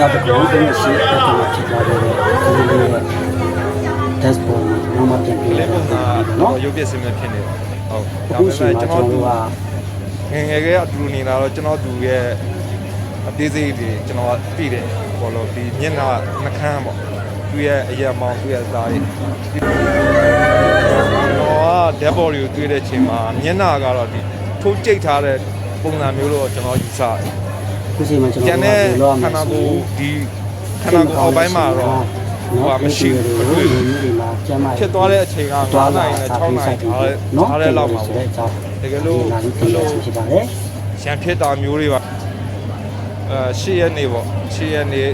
နောက်တစ်ခုတည်းရှိတဲ့ပုံမှာဖြစ်သွားတဲ့ဒီလိုရဲ့ dashboard နောက်မှပြန်ပြီး လေးပုံကနော်ရုပ်ပြစင်မဲ့ဖြစ်နေပါဟုတ်ဒါပေမဲ့ကျွန်တော်တို့ငယ်ငယ်ကအတူနေလာတော့ကျွန်တော်သူရဲ့အသေးစိတ်တွေကျွန်တော်သိတယ်ဘောလို့ဒီမျက်နှာနှခမ်းပေါ့သူရဲ့အရက်မောင်သူရဲ့အသားကြီးတော့ဒက်ဘော်ကိုတွေ့တဲ့ချိန်မှာမျက်နှာကတော့ဒီထိုးကျိတ်ထားတဲ့ပုံစံမျိုးလို့ကျွန်တော်ယူဆတယ်ခုချိန်မှာကျွန်တော်တို့ခန္ဓာကိုယ်ဒီခန္ဓာကိုယ်အောက်ပိုင်းမှာတော့ဟိုမရှိဘူးမတွေ့ဘူးဖြစ်သွားတဲ့အချိန်က9နိုင်နဲ့6နိုင်ထားတဲ့လောက်မှာပေါ့တကယ်လို့ဖြစ်ပါတယ်ရန်ဖြစ်တာမျိုးတွေပါ10ရက်နေ့ပေါ့10ရက်နေ့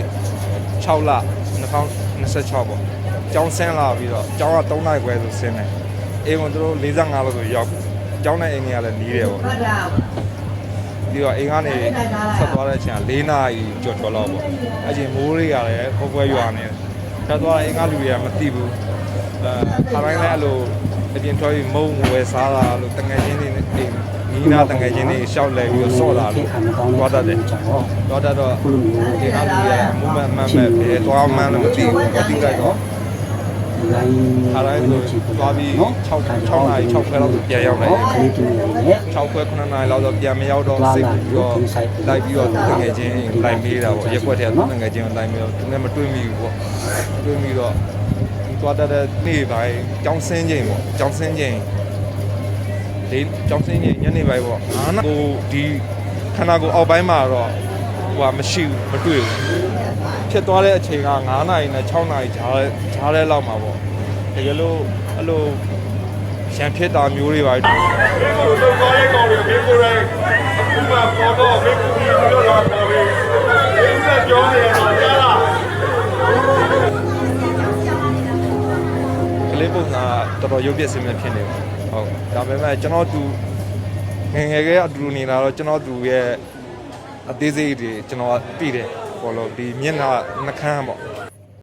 6လ2026ပေါ့ကျောင်းဆင်းလာပြီးတော့ကျောင်းက3နိုင်ခွဲဆိုဆင်းတယ်အိမ်ကတို့45လောက်ဆိုရောက်ကျောင်းနဲ့အိမ်ကြီးကလည်းနီးတယ်ပေါ့ပြီးတော့အိမ်ကနေဆက်သွားတဲ့အချိန်က4နာရီကျော်လောက်ပေါ့အချိန်မိုးတွေကလည်းပွဲပွဲရွာနေတယ်ဆက်သွားအိမ်ကလူတွေကမသိဘူးခါတိုင်းလည်းအဲ့လိုအပြင်ထွက်ပြီးမုံဝယ်စားတာလို့တငယ်ချင်းတွေအိမ်နီးနာတငယ်ချင်းတွေရှောက်လဲပြီးတော့ဆော့လာလို့သွားတတ်တယ်သွားတတ်တော့ဒီကလူတွေကမုံမှန်မဲ့ဘယ်သွားမှန်းလို့မသိဘူးမသိလိုက်တော့အားလိုက်ဆိုသွားပြီး6နာရီ6ခွဲလောက်ပြန်ရောက်တယ်6ခွဲ9နာရီလောက်တော့ပြန်မရောက်တော့စိတ်ပြီးတော့လိုက်ပြီးတော့တငယ်ချင်းလိုက်မေးတာပေါ့ရက်ွက်တဲ့တငယ်ချင်းကိုလိုက်မေးတော့သူနဲ့မတွေ့မိဘူးပေါ့တွေ့မိတော့သွားတတ်တဲ့နေ့ပိုင်းကျောင်းဆင်းချိန်ပေါ့ကျောင်းဆင်းချိန်ဒီကျောင်းဆင်းချိန်ညနေပိုင်းပေါ့9နာရီဒီခန္ဓာကိုယ်အောက်ပိုင်းမှာတော့ဟိုမရှိဘူးမတွေ့ဘူးဖြစ်သွားတဲ့အချိန်က9နာရီနဲ့6နာရီဂျားတဲ့လောက်မှာပေါ့တကယ်လို့အဲ့လိုရန်ဖြစ်တာမျိုးတွေပါတော့သွားတဲ့ကောင်တွေဘေးကိုယ်တိုင်အခုမှပေါ်တော့ဘေးကိုပြီးတော့လာပေါ်ပြီးဒီစက်ကြောနေရတာကြားလားကလေးပုံကတော်တော်ရုပ်ပြစင်မဲ့ဖြစ်နေပါဟုတ်ဒါပေမဲ့ကျွန်တော်သူငယ်ငယ်ကအတူနေလာတော့ကျွန်တော်သူရဲ့အသေးစိတ်တွေကျွန်တော်သိတယ်ဘောလို့ဒီမျက်နှာနှခမ်းပေါ့